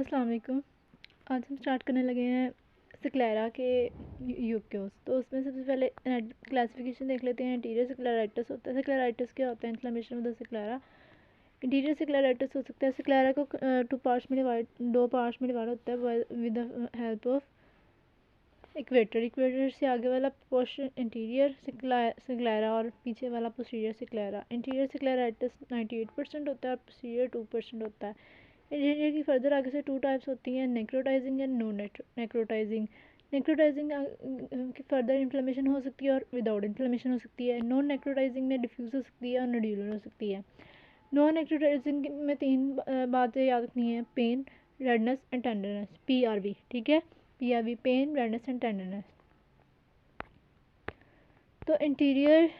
अस्सलाम वालेकुम। आज हम स्टार्ट करने लगे हैं सिक्लेरा के यूकेस। तो उसमें सबसे पहले क्लासिफिकेशन देख लेते हैं। इंटीरियर सिक्लेराइटिस होता है। सिक्लेराइटिस क्या होता है? Inflammation of the sclera. Interior scleritis हो सकता है। सिक्लेरा को दो पार्ट्स में डिवाइड होता है with the help of equator. Equator से आगे वाला पोर्शन इंटीरियर सिक्लेरा और पीछे वाला पोस्टीरियर सिक्लेरा। इंटीरियर सिक्लेराइटिस 98% होता है और पोस्टीरियर 2% होता है। इंटीरियर की फर्दर आगे से टू टाइप्स होती हैं, necrotizing and no necrotizing. Necrotizing की फर्दर इन्फ्लेमेशन हो सकती है और विदाउट इन्फ्लेमेशन हो सकती है। नॉन नेक्रोटाइजिंग में डिफ्यूज हो सकती है और नोड्यूलर हो सकती है। नॉन नेक्रोटाइजिंग में तीन बातें याद रखनी है: pain, redness and tenderness, PRV। ठीक है, PRV, pain, redness and tenderness. तो इंटीरियर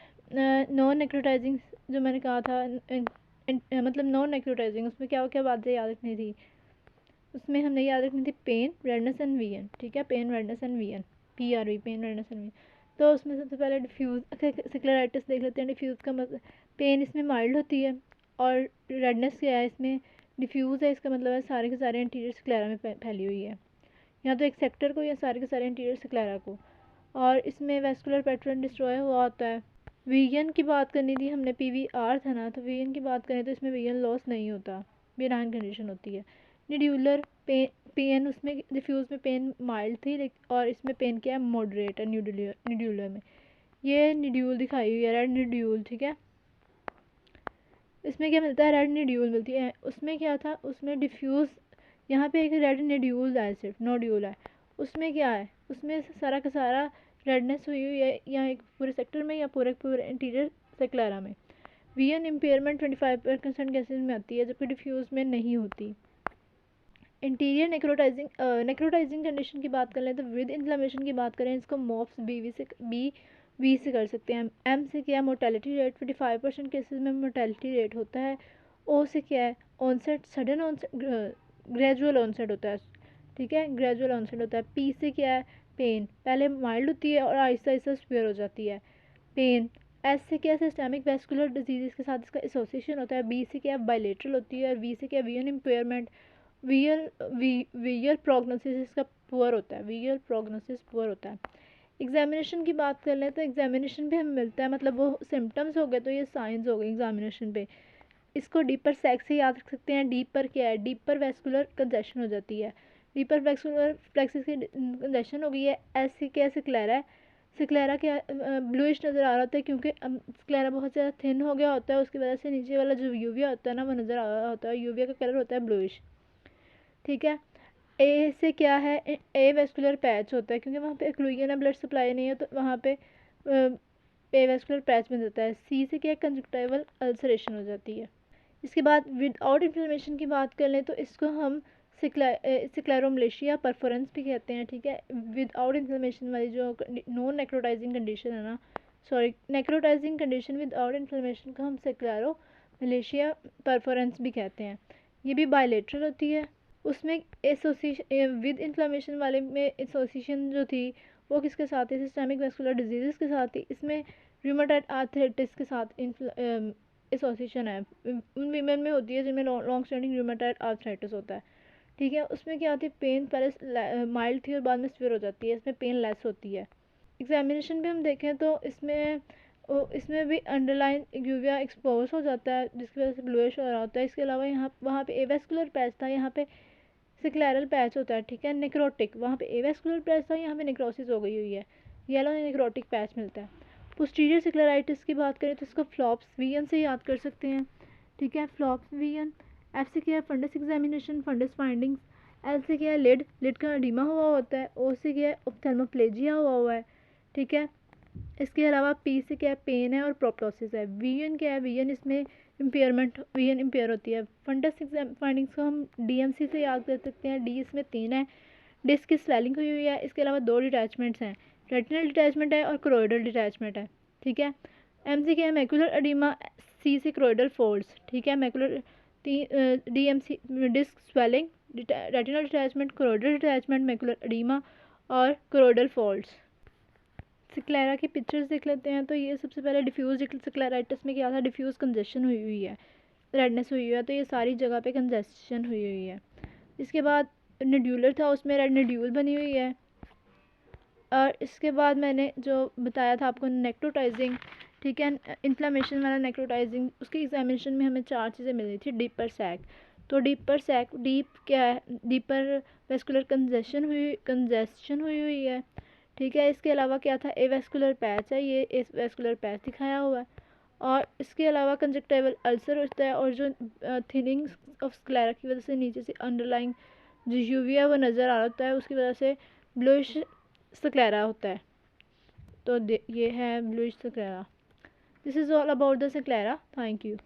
नॉन नेक्रोटाइजिंग जो मैंने कहा था, मतलब नॉन नेक्रोटाइजिंग, उसमें क्या क्या बातें याद रखनी थी? उसमें हमने याद रखनी थी पेन, रेडनेस एंड VN। ठीक है, pain, redness and VN, PRV, pain, redness and VN। तो उसमें सबसे पहले डिफ्यूज सिक्लेराइटिस देख लेते हैं। डिफ्यूज का मतलब पेन इसमें माइल्ड होती है और रेडनेस क्या है? इसमें डिफ्यूज है। इसका मतलब है सारे के सारे इंटीरियर सिक्लेरा में फैली हुई है, या तो एक सेक्टर को या सारे के सारे इंटीरियर सिक्लेरा को। और इसमें वेस्कुलर पैटर्न डिस्ट्रॉय हुआ होता है। VN की बात करनी थी हमने, PVR था ना, तो VN की बात करें तो इसमें VN लॉस नहीं होता, बेनाइन कंडीशन होती है। निड्यूलर पेन, उसमें डिफ्यूज़ में पेन माइल्ड थी और इसमें पेन क्या है? मॉडरेट है निड्यूलर में। ये निड्यूल दिखाई हुई है, रेड निड्यूल। ठीक है, इसमें क्या मिलता है? रेड निड्यूल मिलती है। उसमें क्या था? उसमें डिफ्यूज़, यहाँ पे एक रेड निड्यूल है, सिर्फ नोड्यूल है। उसमें क्या है? उसमें सारा का सारा रेडनेस हुई हुई है, या एक पूरे सेक्टर में या पूरे इंटीरियर सिक्लेरा में। VN इम्पेयरमेंट 25% केसेस में आती है, जबकि डिफ्यूज़ में नहीं होती। इंटीरियर नेक्रोटाइजिंग कंडीशन की बात कर लें तो विद इन्फ्लेमेशन की बात करें, इसको MOPS बी से कर सकते हैं। M से क्या है? मोर्टेलिटी रेट 55% केसेस में मोर्टेलिटी रेट होता है। O से क्या है? Onset, sudden onset, gradual onset होता है। ठीक है, ग्रेजुअल ऑनसेट होता है। P से क्या है? पेन पहले माइल्ड होती है और आहिस्ता आहिस्ता स्पीयर हो जाती है, पेन। S से क्या है? सिस्टेमिक वेस्कुलर डिजीज़ के साथ इसका एसोसिएशन होता है। B से क्या है? बायलेटरल होती है। और V से क्या है? Vision impairment. वियर प्रोग्नोसिस इसका पुअर होता है, वियर प्रोग्नोसिस पुअर होता है। एग्जामिनेशन की बात कर लें तो एग्जामिनेशन पे हमें मिलता है, मतलब वो सिम्टम्स हो गए तो ये साइंस हो गए एग्जामिनेशन पे। इसको डीपर सेक्स से याद रख सकते हैं। डीपर क्या है? डीपर वेस्कुलर कंजेशन हो जाती है, डीपर वेस्कुलर प्लेक्सिस की कंजेशन हो गई है। ऐसे क्या? सिक्लेरा है। सिक्लेरा क्या ब्लूइश नज़र आ रहा होता है, क्योंकि सिक्लेरा बहुत ज़्यादा थिन हो गया होता है, उसकी वजह से नीचे वाला जो यूविया होता है ना, वो नज़र आ रहा होता है। यूविया का कलर होता है ब्लूइश। ठीक है, ए से क्या है? ए वेस्कुलर पैच होता है, क्योंकि वहाँ पे एक्लूजन ब्लड सप्लाई नहीं है, तो वहाँ पे ए वेस्कुलर पैच बन जाता है। सी से क्या? कंजक्टिवल अल्सरेशन हो जाती है। इसके बाद विदाउट इन्फ्लेमेशन की बात कर लें तो इसको हम सिक्लेरोमलेशिया परफोरेंस भी कहते हैं। ठीक है, विदाउट इन्फ्लेमेशन वाली जो नॉन नेक्रोटाइजिंग कंडीशन है ना, sorry, necrotizing condition without inflammation को हम सिक्लेरोमलेशिया परफोरेंस भी कहते हैं। ये भी बायलेटरल होती है। उसमें एसोसिएशन विद इन्फ्लेमेशन वाले में एसोसिएशन जो थी वो किसके साथ थी? सिस्टेमिक वेस्कुलर डिजीज़ के साथ थी। इसमें रूमेटॉइड आर्थराइटिस के साथ एसोसिएशन है, उन वीमेन में होती है जिनमें लॉन्ग स्टैंडिंग रूमेटॉइड आर्थराइटिस होता है। ठीक है, उसमें क्या होती है? पेन पहले माइल्ड थी और बाद में सिवियर हो जाती है, इसमें पेन लेस होती है। एग्जामिनेशन भी हम देखें तो इसमें भी अंडरलाइन यूविया एक्सपोज हो जाता है, जिसकी वजह से ब्लूइश हो रहा होता है। इसके अलावा यहाँ वहाँ पे एवेस्कुलर पैच था, यहाँ पे सिक्लेरल पैच होता है। ठीक है, नेक्रोटिक, वहाँ पे एवेस्कुलर पैच था, यहाँ पे नेक्रोसिस हो गई हुई है, येलो नेक्रोटिक पैच मिलता है। पोस्टीरियर सिक्लेराइटिस की बात करें तो इसको फ्लॉप्स VN से याद कर सकते हैं। ठीक है, फ्लॉप्स VN। F से क्या है? Fundus examination, fundus findings. L से क्या है? लिड का एडिमा हुआ होता है। O से क्या है? ऑप्थेल्मोप्लेजिया हुआ है। ठीक है, इसके अलावा P से क्या है? पेन है और प्रोप्टोसिस है। VN क्या है? VN इसमें इम्पेयरमेंट, VN इम्पेयर होती है। फंडस एग्जाम फाइंडिंग्स को हम DMC से याद कर सकते हैं। D इसमें 3 है, डिस्क की स्वेलिंग हुई हुई है। इसके अलावा 2 डिटैचमेंट्स हैं, रेटिनल डिटैचमेंट है और क्रोइडल डिटैचमेंट है। ठीक है, M से क्या है? Macular oedema. C से क्रोइडल फोल्ड्स। ठीक है, macular DMC disc swelling, retinal detachment, choroidal detachment, macular oedema और क्रोइडल फोल्ड्स। सिक्लेरा की पिक्चर्स देख लेते हैं। तो ये सबसे पहले डिफ्यूज सिक्लेराइटिस में क्या था? डिफ्यूज कंजेशन हुई हुई है, रेडनेस हुई हुई है, तो ये सारी जगह पे कंजेशन हुई हुई है। इसके बाद नड्यूलर था, उसमें रेड नड्यूल बनी हुई है। और इसके बाद मैंने जो बताया था आपको नेक्रोटाइजिंग, ठीक है, इन्फ्लेमेशन वाला नेक्रोटाइजिंग, उसकी एग्जामिनेशन में हमें 4 चीज़ें मिल रही थी। डीपर सैक, तो डीपर सैक, डीप क्या है, डीपर वेस्कुलर कंजेशन हुई है, ठीक है। इसके अलावा क्या था, ए वेस्कुलर पैच है, ये ए वेस्कुलर पैच दिखाया हुआ है। और इसके अलावा कंजक्टिवल अल्सर होता है, और जो थिनिंग ऑफ स्क्लेरा की वजह से नीचे से अंडरलाइंग जो यूविया वो नज़र आ रहा होता है, उसकी वजह से ब्लूइश स्क्लेरा होता है। तो ये है bluish sclera. This is all about the sclera. Thank you.